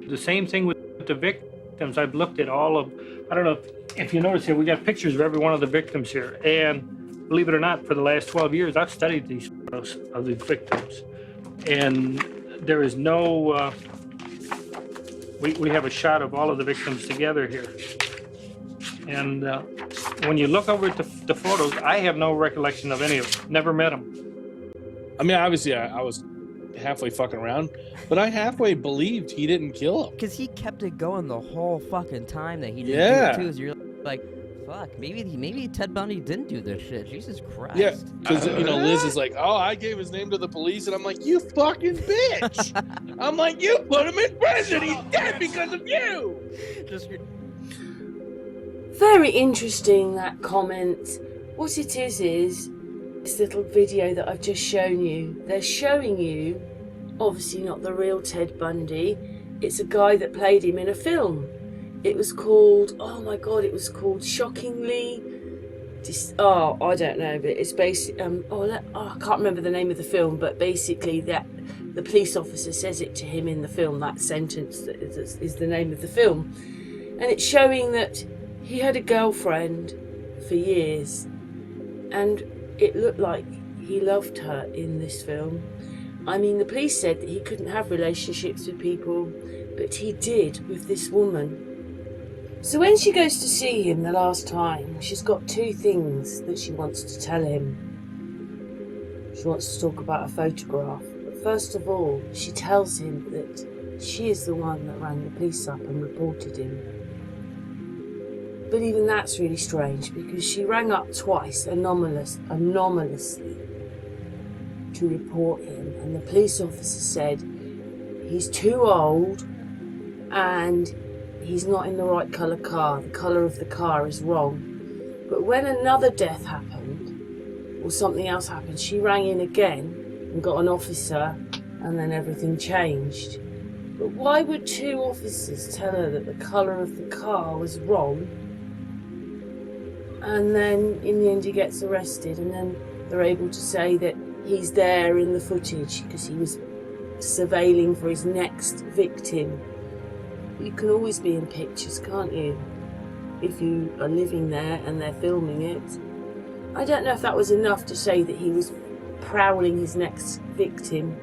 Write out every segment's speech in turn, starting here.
The same thing with the victims. I've looked at all of, I don't know if you notice here, we got pictures of every one of the victims here. And believe it or not, for the last 12 years, I've studied these photos of the victims. And there is no, we have a shot of all of the victims together here. And when you look over at the photos, I have no recollection of any of them. Never met them. I mean, obviously, I was halfway fucking around, but I halfway believed he didn't kill him. Because he kept it going the whole fucking time that he didn't do it too. So you're like, fuck, maybe Ted Bundy didn't do this shit. Jesus Christ. Yeah, because, you know, Liz is like, oh, I gave his name to the police, and I'm like, you fucking bitch. I'm like, you put him in prison. He's dead because of you. Very interesting, that comment. What it is this little video that I've just shown you. They're showing you, obviously not the real Ted Bundy. It's a guy that played him in a film. It was called, oh my god, it was called Shockingly. I don't know, but it's basically, I can't remember the name of the film, but basically that the police officer says it to him in the film. That sentence is the name of the film. And it's showing that he had a girlfriend for years, and it looked like he loved her in this film. I mean, the police said that he couldn't have relationships with people, but he did with this woman. So when she goes to see him the last time, she's got two things that she wants to tell him. She wants to talk about a photograph. But first of all, she tells him that she is the one that rang the police up and reported him. But even that's really strange, because she rang up twice, anomalously, to report him. And the police officer said he's too old and he's not in the right colour car. The colour of the car is wrong. But when another death happened, or something else happened, she rang in again and got an officer, and then everything changed. But why would two officers tell her that the colour of the car was wrong? And then in the end he gets arrested, and then they're able to say that he's there in the footage because he was surveilling for his next victim. You can always be in pictures, can't you? If you are living there and they're filming it. I don't know if that was enough to say that he was prowling his next victim.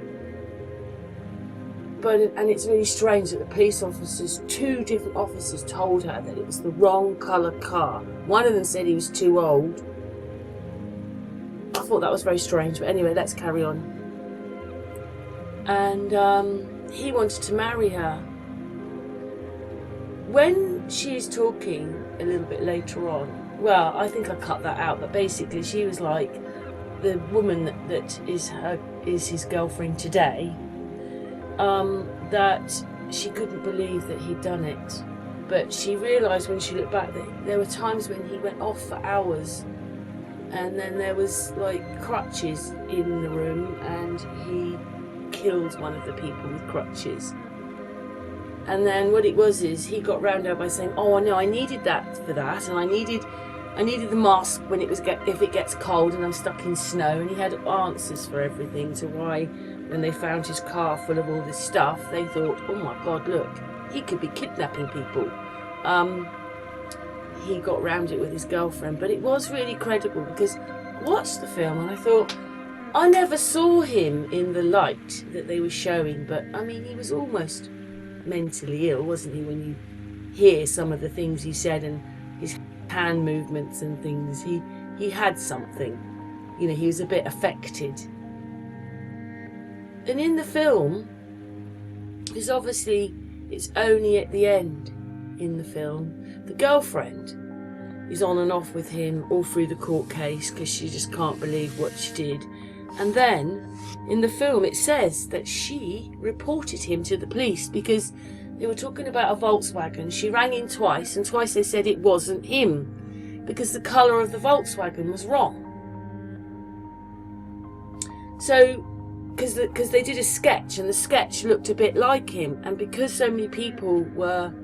And it's really strange that the police officers, two different officers, told her that it was the wrong colour car. One of them said he was too old. I thought that was very strange, but anyway, let's carry on. And he wanted to marry her. When she's talking a little bit later on, well, I think I cut that out, but basically she was like, the woman that is his girlfriend today, that she couldn't believe that he'd done it. But she realised when she looked back that there were times when he went off for hours, and then there was like crutches in the room, and he killed one of the people with crutches. And then what it was is he got round her by saying, oh no, I needed that for that, and I needed the mask when if it gets cold and I'm stuck in snow. And he had answers for everything, to why when they found his car full of all this stuff, they thought, oh my god, look, he could be kidnapping people. He got round it with his girlfriend, but it was really credible, because I watched the film and I thought, I never saw him in the light that they were showing, but I mean, he was almost mentally ill, wasn't he, when you hear some of the things he said and his hand movements and things. He had something, you know, he was a bit affected. And in the film, because obviously it's only at the end in the film, the girlfriend is on and off with him all through the court case because she just can't believe what she did. And then in the film it says that she reported him to the police because they were talking about a Volkswagen. She rang in twice, and twice they said it wasn't him because the colour of the Volkswagen was wrong. So because they did a sketch and the sketch looked a bit like him, and because so many people were,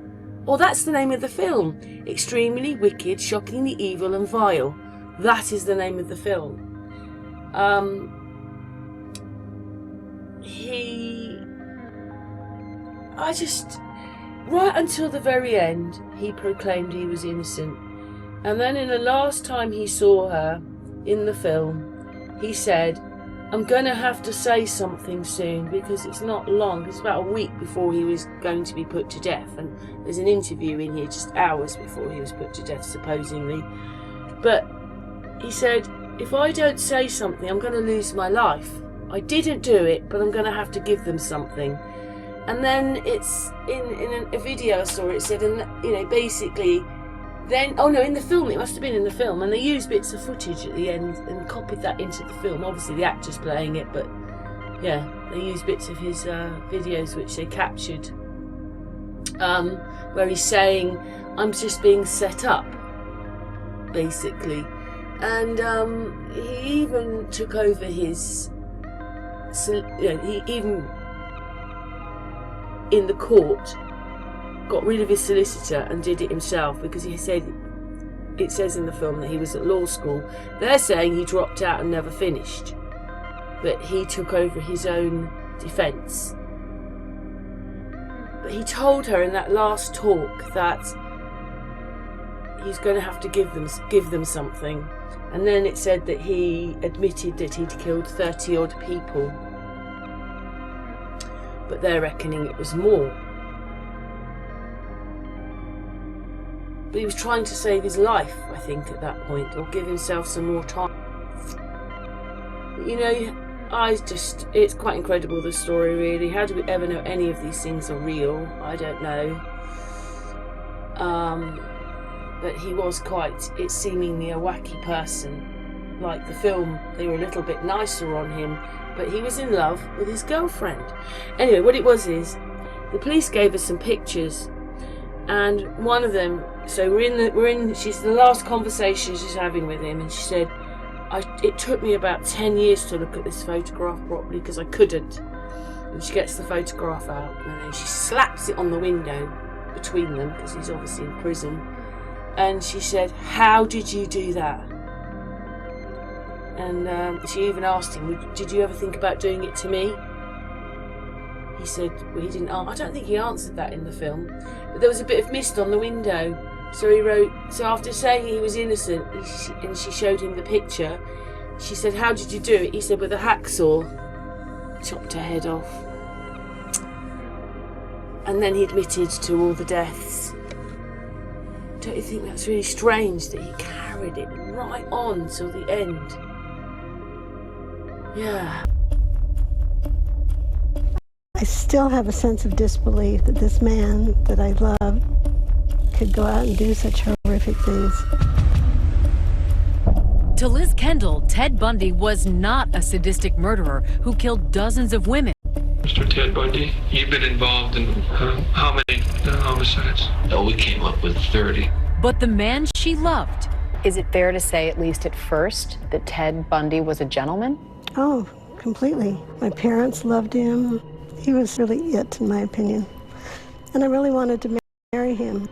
that's the name of the film, Extremely Wicked, Shockingly Evil and Vile. That is the name of the film. Right until the very end, he proclaimed he was innocent. And then in the last time he saw her in the film, he said, I'm going to have to say something soon because it's not long. It's about a week before he was going to be put to death. And there's an interview in here just hours before he was put to death, supposedly. But he said, if I don't say something, I'm going to lose my life. I didn't do it, but I'm going to have to give them something. And then it's in a video I saw, it said, and you know, basically, then, oh no, in the film, it must have been in the film, and they used bits of footage at the end and copied that into the film. Obviously the actor's playing it, but yeah, they used bits of his videos which they captured, where he's saying, I'm just being set up, basically. And he even took over his, he even, in the court, got rid of his solicitor and did it himself because he said, it says in the film that he was at law school. They're saying he dropped out and never finished, but he took over his own defence. But he told her in that last talk that he's going to have to give them something. And then it said that he admitted that he'd killed 30 odd people, but they're reckoning it was more. But he was trying to save his life, I think, at that point, or give himself some more time. But, you know, it's quite incredible, the story, really. How do we ever know any of these things are real? I don't know. But he was quite, it's seemingly a wacky person. Like the film, they were a little bit nicer on him, but he was in love with his girlfriend. Anyway, what it was is, the police gave us some pictures, and one of them, so she's the last conversation she's having with him, and she said, it took me about 10 years to look at this photograph properly because I couldn't. And she gets the photograph out, and then she slaps it on the window between them because he's obviously in prison. And she said, how did you do that? And she even asked him, did you ever think about doing it to me? He said, well, he didn't. I don't think he answered that in the film. But there was a bit of mist on the window. So he wrote, so after saying he was innocent, and she showed him the picture, she said, how did you do it? He said, with a hacksaw. Chopped her head off. And then he admitted to all the deaths. Don't you think that's really strange that he carried it right on till the end? Yeah. I still have a sense of disbelief that this man that I love could go out and do such horrific things. To Liz Kendall, Ted Bundy was not a sadistic murderer who killed dozens of women. Mr. Ted Bundy, you've been involved in how many homicides? Oh, we came up with 30. But the man she loved. Is it fair to say, at least at first, that Ted Bundy was a gentleman? Oh, completely. My parents loved him. He was really it, in my opinion. And I really wanted to marry him.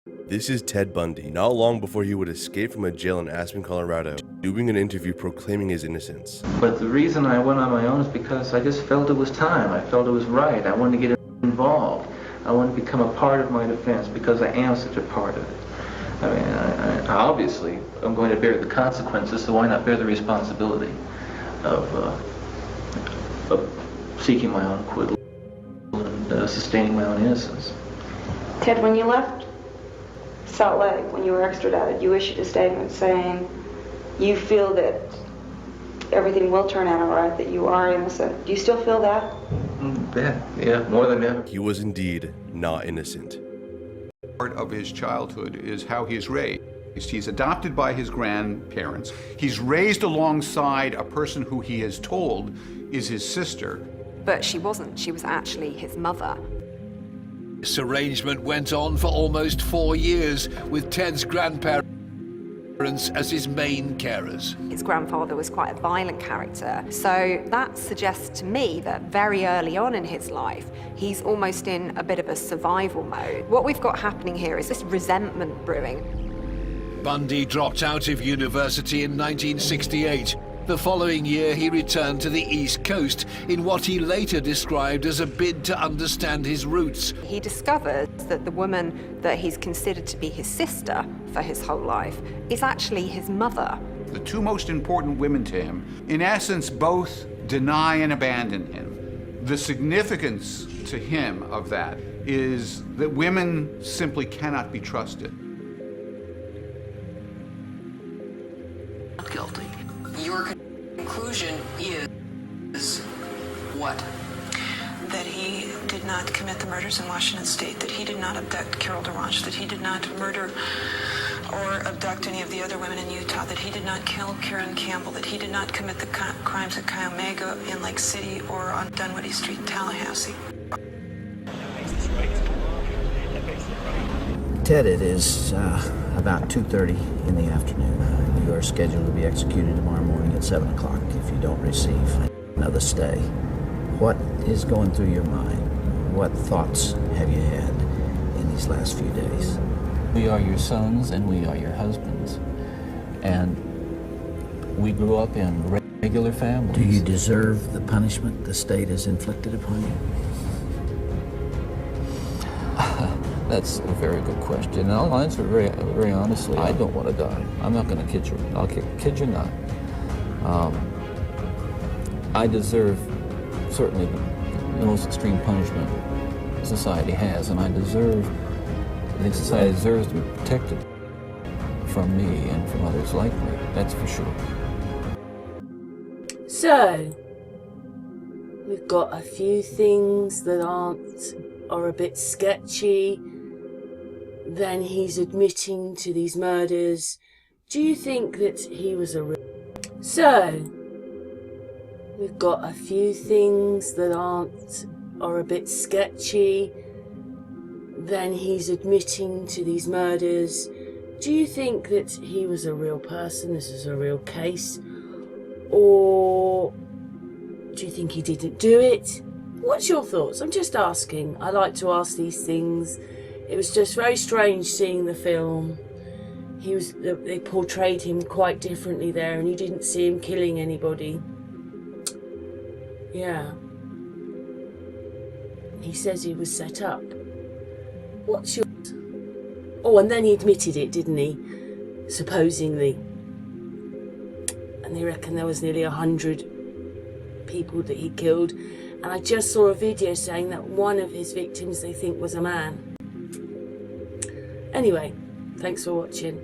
This is Ted Bundy, not long before he would escape from a jail in Aspen, Colorado, doing an interview proclaiming his innocence. But the reason I went on my own is because I just felt it was time. I felt it was right. I wanted to get involved. I wanted to become a part of my defense because I am such a part of it. I mean, I obviously, I'm going to bear the consequences, so why not bear the responsibility of seeking my own acquittal and sustaining my own innocence. Ted, when you left Salt Lake, when you were extradited, you issued a statement saying you feel that everything will turn out all right, that you are innocent. Do you still feel that? Yeah, more than ever. He was indeed not innocent. Part of his childhood is how he's raised. He's adopted by his grandparents. He's raised alongside a person who he is told is his sister. But she wasn't. She was actually his mother. This arrangement went on for almost 4 years, with Ted's grandparents as his main carers. His grandfather was quite a violent character, so that suggests to me that very early on in his life, he's almost in a bit of a survival mode. What we've got happening here is this resentment brewing. Bundy dropped out of university in 1968 The following year, he returned to the East Coast in what he later described as a bid to understand his roots. He discovers that the woman that he's considered to be his sister for his whole life is actually his mother. The two most important women to him, in essence, both deny and abandon him. The significance to him of that is that women simply cannot be trusted. Guilty. Your conclusion is what? That he did not commit the murders in Washington State, that he did not abduct Carol DeRange, that he did not murder or abduct any of the other women in Utah, that he did not kill Karen Campbell, that he did not commit the crimes at Cuyahoga in Lake City or on Dunwoody Street in Tallahassee. Ted, it is about 2:30 in the afternoon. You are scheduled to be executed tomorrow morning at 7 o'clock if you don't receive another stay. What is going through your mind? What thoughts have you had in these last few days? We are your sons and we are your husbands. And we grew up in regular families. Do you deserve the punishment the state has inflicted upon you? That's a very good question, and I'll answer very honestly. I don't want to die. I'm not going to kid you. I'll kid you not. I deserve certainly the most extreme punishment society has, and I think society deserves to be protected from me and from others like me. That's for sure. So, we've got a few things that are a bit sketchy. Then he's admitting to these murders. Do you think that he was a... So, we've got a few things that are a bit sketchy. Then he's admitting to these murders. Do you think that he was a real person? This is a real case? Or do you think he didn't do it? What's your thoughts? I'm just asking. I like to ask these things. It was just very strange seeing the film. They portrayed him quite differently there, and you didn't see him killing anybody. Yeah. He says he was set up. What's your... Oh, and then he admitted it, didn't he? Supposedly. And they reckon there was nearly 100 people that he killed. And I just saw a video saying that one of his victims they think was a man. Anyway, thanks for watching.